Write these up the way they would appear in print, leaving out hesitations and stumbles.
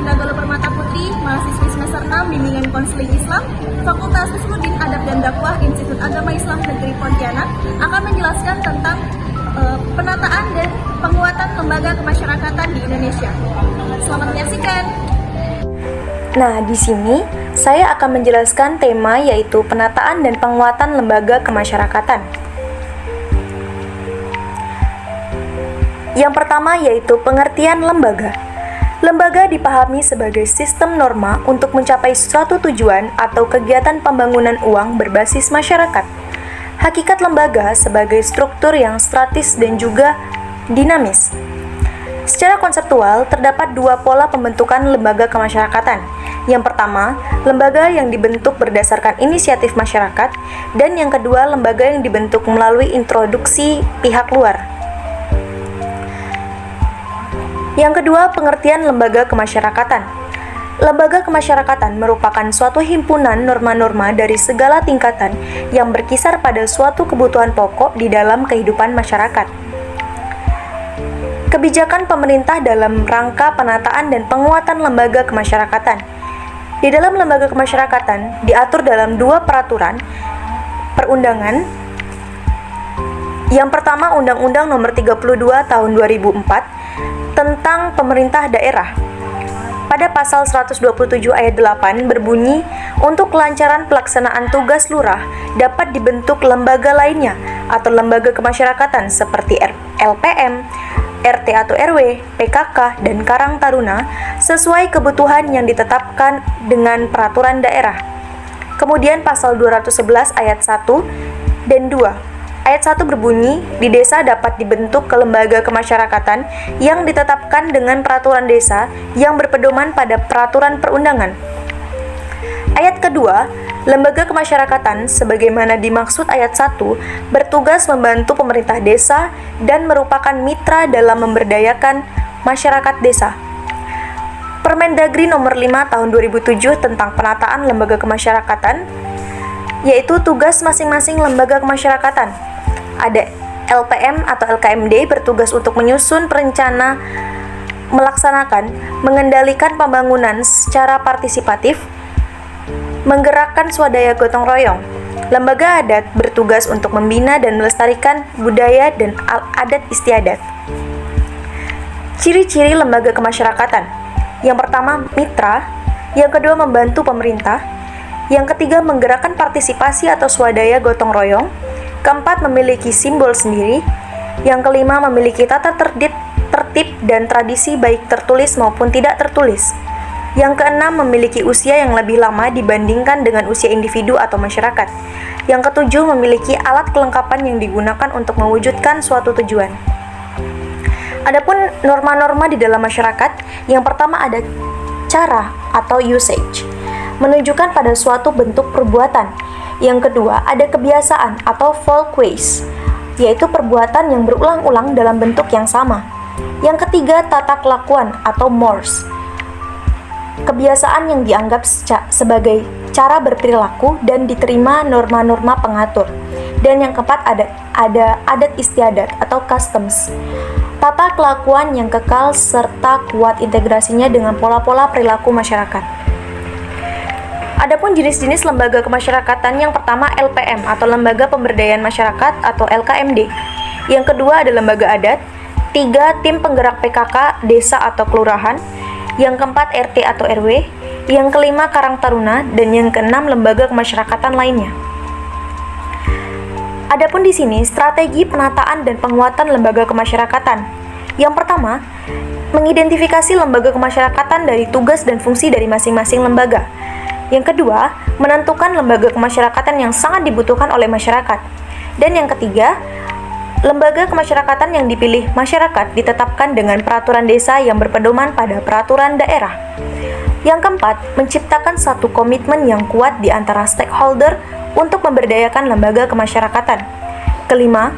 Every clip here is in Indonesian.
Dinda Galuh Permata Putri, mahasiswi semester 6 Bimbingan Konseling Islam, Fakultas Usuluddin Adab dan Dakwah Institut Agama Islam Negeri Pontianak, akan menjelaskan tentang penataan dan penguatan lembaga kemasyarakatan di Indonesia. Selamat menyaksikan. Nah, di sini saya akan menjelaskan tema yaitu penataan dan penguatan lembaga kemasyarakatan. Yang pertama yaitu pengertian lembaga. Lembaga dipahami sebagai sistem norma untuk mencapai suatu tujuan atau kegiatan pembangunan uang berbasis masyarakat. Hakikat lembaga sebagai struktur yang statis dan juga dinamis. Secara konseptual, terdapat dua pola pembentukan lembaga kemasyarakatan. Yang pertama, lembaga yang dibentuk berdasarkan inisiatif masyarakat, dan yang kedua, lembaga yang dibentuk melalui introduksi pihak luar. Yang kedua, pengertian lembaga kemasyarakatan. Lembaga kemasyarakatan merupakan suatu himpunan norma-norma dari segala tingkatan yang berkisar pada suatu kebutuhan pokok di dalam kehidupan masyarakat. Kebijakan pemerintah dalam rangka penataan dan penguatan lembaga kemasyarakatan. Di dalam lembaga kemasyarakatan diatur dalam dua peraturan perundangan. Yang pertama, Undang-Undang Nomor 32 Tahun 2004 tentang Pemerintah Daerah. Pada pasal 127 ayat 8 berbunyi, untuk kelancaran pelaksanaan tugas lurah dapat dibentuk lembaga lainnya atau lembaga kemasyarakatan seperti LPM, RT atau RW, PKK, dan Karang Taruna sesuai kebutuhan yang ditetapkan dengan peraturan daerah. Kemudian pasal 211 ayat 1 dan 2. Ayat 1 berbunyi, di desa dapat dibentuk lembaga kemasyarakatan yang ditetapkan dengan peraturan desa yang berpedoman pada peraturan perundangan. Ayat kedua, lembaga kemasyarakatan sebagaimana dimaksud ayat 1 bertugas membantu pemerintah desa dan merupakan mitra dalam memberdayakan masyarakat desa. Permendagri Nomor 5 Tahun 2007 tentang penataan lembaga kemasyarakatan, yaitu tugas masing-masing lembaga kemasyarakatan. Ada LPM atau LKMD bertugas untuk menyusun perencana, melaksanakan, mengendalikan pembangunan secara partisipatif, menggerakkan swadaya gotong royong. Lembaga adat bertugas untuk membina dan melestarikan budaya dan adat istiadat. Ciri-ciri lembaga kemasyarakatan. Yang pertama, mitra. Yang kedua, membantu pemerintah. Yang ketiga, menggerakkan partisipasi atau swadaya gotong royong. Keempat, memiliki simbol sendiri. Yang kelima, memiliki tata tertib dan tradisi baik tertulis maupun tidak tertulis. Yang keenam, memiliki usia yang lebih lama dibandingkan dengan usia individu atau masyarakat. Yang ketujuh, memiliki alat kelengkapan yang digunakan untuk mewujudkan suatu tujuan. Adapun norma-norma di dalam masyarakat, yang pertama ada cara atau usage, menunjukkan pada suatu bentuk perbuatan. Yang kedua, ada kebiasaan atau folkways, yaitu perbuatan yang berulang-ulang dalam bentuk yang sama. Yang ketiga, tata kelakuan atau mores, kebiasaan yang dianggap sebagai cara berperilaku dan diterima norma-norma pengatur. Dan yang keempat, ada adat istiadat atau customs, tata kelakuan yang kekal serta kuat integrasinya dengan pola-pola perilaku masyarakat. Adapun jenis-jenis lembaga kemasyarakatan, yang pertama LPM atau Lembaga Pemberdayaan Masyarakat atau LKMD. Yang kedua ada lembaga adat. 3. Tim penggerak PKK desa atau kelurahan. Yang keempat RT atau RW. Yang kelima Karang Taruna, dan yang keenam lembaga kemasyarakatan lainnya. Adapun di sini strategi penataan dan penguatan lembaga kemasyarakatan. Yang pertama, mengidentifikasi lembaga kemasyarakatan dari tugas dan fungsi dari masing-masing lembaga. Yang kedua, menentukan lembaga kemasyarakatan yang sangat dibutuhkan oleh masyarakat. Dan yang ketiga, lembaga kemasyarakatan yang dipilih masyarakat ditetapkan dengan peraturan desa yang berpedoman pada peraturan daerah. Yang keempat, menciptakan satu komitmen yang kuat di antara stakeholder untuk memberdayakan lembaga kemasyarakatan. Kelima,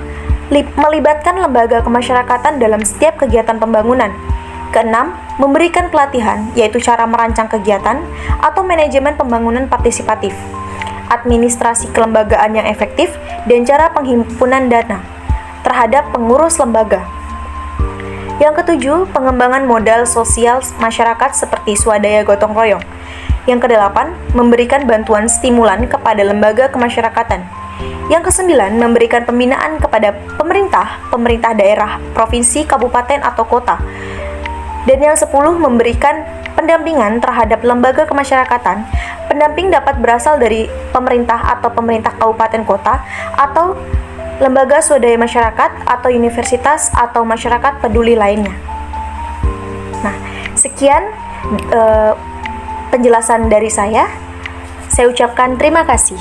melibatkan lembaga kemasyarakatan dalam setiap kegiatan pembangunan. Keenam, memberikan pelatihan, yaitu cara merancang kegiatan atau manajemen pembangunan partisipatif, administrasi kelembagaan yang efektif, dan cara penghimpunan dana terhadap pengurus lembaga. Yang ketujuh, pengembangan modal sosial masyarakat seperti swadaya gotong royong. Yang kedelapan, memberikan bantuan stimulan kepada lembaga kemasyarakatan. Yang kesembilan, memberikan pembinaan kepada pemerintah daerah, provinsi, kabupaten, atau kota. Dan yang 10, memberikan pendampingan terhadap lembaga kemasyarakatan. Pendamping dapat berasal dari pemerintah atau pemerintah kabupaten kota, atau lembaga swadaya masyarakat, atau universitas, atau masyarakat peduli lainnya. Nah, sekian penjelasan dari saya. Saya ucapkan terima kasih.